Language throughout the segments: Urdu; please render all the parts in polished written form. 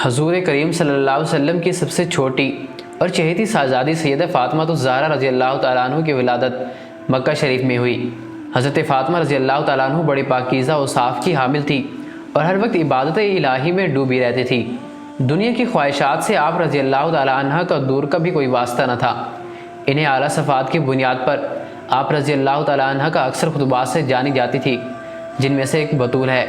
حضور کریم صلی اللہ علیہ وسلم کی سب سے چھوٹی اور چہیتی شہزادی سیدہ فاطمہ الزہرا رضی اللہ تعالیٰ عنہ کی ولادت مکہ شریف میں ہوئی۔ حضرت فاطمہ رضی اللہ تعالیٰ عنہ بڑی پاکیزہ اوصاف کی حامل تھی اور ہر وقت عبادت الہی میں ڈوبی رہتی تھی۔ دنیا کی خواہشات سے آپ رضی اللہ تعالیٰ عنہ کا دور کا بھی کوئی واسطہ نہ تھا۔ انہیں اعلیٰ صفات کی بنیاد پر آپ رضی اللہ تعالیٰ عنہ کا اکثر خطبات سے جانی جاتی تھی، جن میں سے ایک بطول ہے۔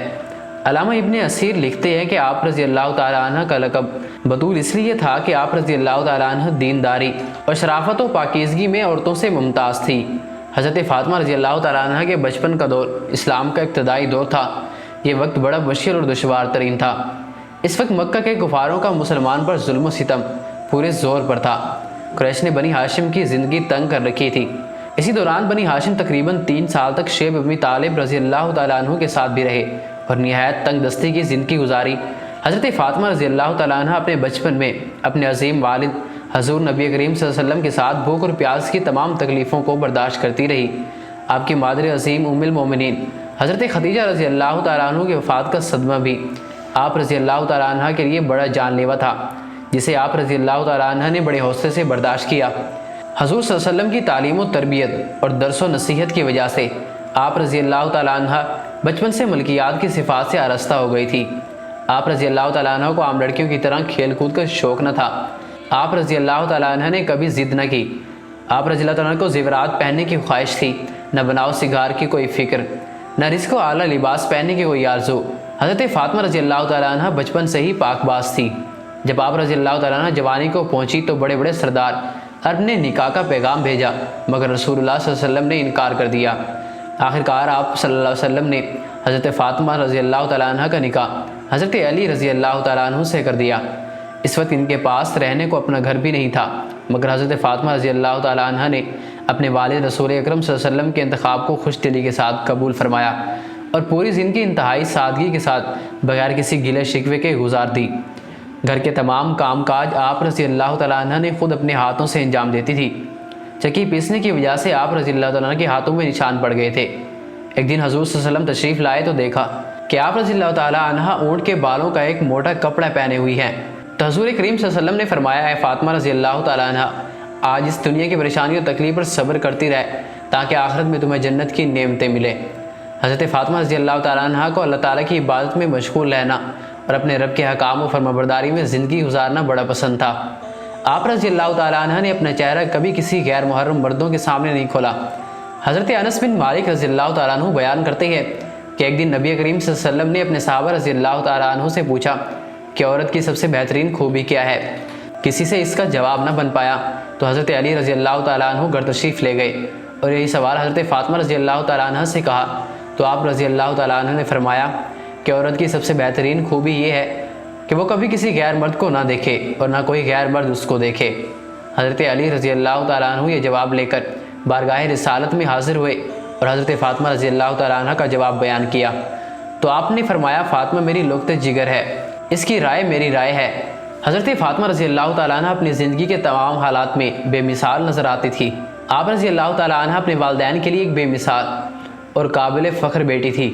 علامہ ابن اسیر لکھتے ہیں کہ آپ رضی اللہ تعالیٰ عنہ کا لقب بطول اس لیے تھا کہ آپ رضی اللہ تعالیٰ عنہ دینداری اور شرافت و پاکیزگی میں عورتوں سے ممتاز تھی۔ حضرت فاطمہ رضی اللہ تعالیٰ عنہ کے بچپن کا دور اسلام کا ابتدائی دور تھا۔ یہ وقت بڑا مشکل اور دشوار ترین تھا۔ اس وقت مکہ کے کفاروں کا مسلمان پر ظلم و ستم پورے زور پر تھا۔ قریش نے بنی ہاشم کی زندگی تنگ کر رکھی تھی۔ اسی دوران بنی ہاشم تقریباً 3 سال تک شیب ابن طالب رضی اللہ تعالیٰ عنہ کے ساتھ بھی رہے اور نہایت تنگ دستی کی زندگی گزاری۔ حضرت فاطمہ رضی اللہ تعالیٰ عنہ اپنے بچپن میں اپنے عظیم والد حضور نبی کریم صلی اللہ علیہ وسلم کے ساتھ بھوک اور پیاس کی تمام تکلیفوں کو برداشت کرتی رہی۔ آپ کی مادر عظیم ام المومنین حضرت خدیجہ رضی اللہ تعالیٰ عنہ کی وفات کا صدمہ بھی آپ رضی اللہ تعالیٰ عنہ کے لیے بڑا جان لیوا تھا، جسے آپ رضی اللہ تعالیٰ عنہ نے بڑے حوصلے سے برداشت کیا۔ حضور صلی اللہ علیہ وسلم کی تعلیم و تربیت اور درس و نصیحت کی وجہ سے آپ رضی اللہ تعالیٰ عنہ بچپن سے ملکیات کی صفات سے آراستہ ہو گئی تھی۔ آپ رضی اللہ تعالیٰ عنہ کو عام لڑکیوں کی طرح کھیل کود کا شوق نہ تھا۔ آپ رضی اللہ تعالیٰ عنہ نے کبھی ضد نہ کی۔ آپ رضی اللہ تعالیٰ عنہ کو زیورات پہننے کی خواہش تھی، نہ بناؤ سگار کی کوئی فکر، نہ رزق و اعلیٰ لباس پہننے کی کوئی آرزو۔ حضرت فاطمہ رضی اللہ تعالیٰ عنہ بچپن سے ہی پاک باز تھی۔ جب آپ رضی اللہ تعالیٰ عنہ جوانی کو پہنچی تو بڑے بڑے سردار عرب نے نکاح کا پیغام بھیجا، مگر رسول اللہ صلی اللہ علیہ وسلم نے انکار کر دیا۔ آخرکار آپ صلی اللہ علیہ وسلم نے حضرت فاطمہ رضی اللہ تعالیٰ عنہ کا نکاح حضرت علی رضی اللہ تعالیٰ عنہ سے کر دیا۔ اس وقت ان کے پاس رہنے کو اپنا گھر بھی نہیں تھا، مگر حضرت فاطمہ رضی اللہ تعالیٰ عنہ نے اپنے والد رسول اکرم صلی اللہ علیہ وسلم کے انتخاب کو خوش دلی کے ساتھ قبول فرمایا اور پوری زندگی انتہائی سادگی کے ساتھ بغیر کسی گلے شکوے کے گزار دی۔ گھر کے تمام کام کاج آپ رضی اللہ تعالیٰ عنہ نے خود اپنے ہاتھوں سے انجام دیتی تھی۔ چکی پیسنے کی وجہ سے آپ رضی اللہ تعالیٰ عنہ کے ہاتھوں میں نشان پڑ گئے تھے۔ ایک دن حضور صلی اللہ علیہ وسلم تشریف لائے تو دیکھا کہ آپ رضی اللہ تعالیٰ عنہ اونٹ کے بالوں کا ایک موٹا کپڑا پہنے ہوئی ہیں۔ تو حضور کریم صلی اللہ علیہ وسلم نے فرمایا، اے فاطمہ رضی اللہ تعالیٰ عنہ، آج اس دنیا کی پریشانی اور تکلیف پر صبر کرتی رہے تاکہ آخرت میں تمہیں جنت کی نعمتیں ملے۔ حضرت فاطمہ رضی اللہ تعالیٰ عنہ کو اللہ تعالیٰ کی عبادت میں مشغول رہنا اور اپنے رب کے حکام و فرمانبرداری میں زندگی گزارنا بڑا پسند تھا۔ آپ رضی اللہ تعالیٰ عنہ نے اپنا چہرہ کبھی کسی غیر محرم مردوں کے سامنے نہیں کھولا۔ حضرت انس بن مالک رضی اللہ تعالیٰ عنہ بیان کرتے ہیں کہ ایک دن نبی کریم صلی اللہ علیہ وسلم نے اپنے صحابہ رضی اللہ تعالیٰ عنہ سے پوچھا کہ عورت کی سب سے بہترین خوبی کیا ہے؟ کسی سے اس کا جواب نہ بن پایا تو حضرت علی رضی اللہ تعالیٰ عنہ گھر تشریف لے گئے اور یہی سوال حضرت فاطمہ رضی اللہ تعالیٰ عنہ سے کہا تو آپ رضی اللہ تعالیٰ عنہ نے فرمایا کہ عورت کی سب سے بہترین خوبی یہ ہے کہ وہ کبھی کسی غیر مرد کو نہ دیکھے اور نہ کوئی غیر مرد اس کو دیکھے۔ حضرت علی رضی اللہ تعالیٰ عنہ یہ جواب لے کر بارگاہ رسالت میں حاضر ہوئے اور حضرت فاطمہ رضی اللہ تعالیٰ عنہ کا جواب بیان کیا تو آپ نے فرمایا، فاطمہ میری لقطۂ جگر ہے، اس کی رائے میری رائے ہے۔ حضرت فاطمہ رضی اللہ تعالیٰ عنہ اپنی زندگی کے تمام حالات میں بے مثال نظر آتی تھی۔ آپ رضی اللہ تعالیٰ عنہ اپنے والدین کے لیے ایک بے مثال اور قابل فخر بیٹی تھی،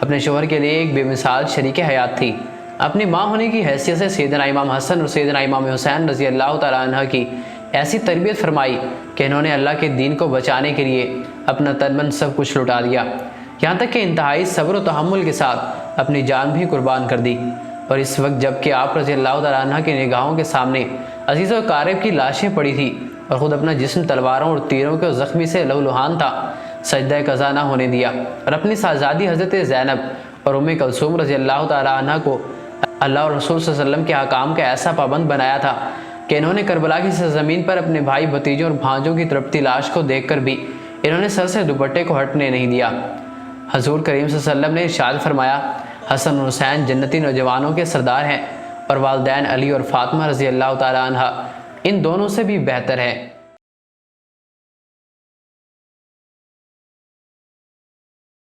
اپنے شوہر کے لیے ایک بے مثال شریک حیات تھی۔ اپنی ماں ہونے کی حیثیت سے سیدنا امام حسن اور سیدنا امام حسین رضی اللہ تعالیٰ عنہ کی ایسی تربیت فرمائی کہ انہوں نے اللہ کے دین کو بچانے کے لیے اپنا تن من سب کچھ لٹا دیا، یہاں تک کہ انتہائی صبر و تحمل کے ساتھ اپنی جان بھی قربان کر دی۔ اور اس وقت جب کہ آپ رضی اللہ تعالیٰ عنہ کی نگاہوں کے سامنے عزیز و اقارب کی لاشیں پڑی تھی اور خود اپنا جسم تلواروں اور تیروں کے زخمی سے لہولہان تھا، سجدہ قضا نہ ہونے دیا اور اپنی شہزادی حضرت زینب اور ام کلثوم رضی اللہ تعالیٰ عنہ کو اللہ اور رسول صلی اللہ علیہ وسلم کے حکام کا ایسا پابند بنایا تھا کہ انہوں نے کربلا کی سرزمین پر اپنے بھائی بھتیجوں اور بھانجوں کی تڑپتی لاش کو دیکھ کر بھی انہوں نے سر سے دوپٹے کو ہٹنے نہیں دیا۔ حضور کریم صلی اللہ علیہ وسلم نے ارشاد فرمایا، حسن اور حسین جنتی نوجوانوں کے سردار ہیں اور والدین علی اور فاطمہ رضی اللہ تعالیٰ عنہ ان دونوں سے بھی بہتر ہیں۔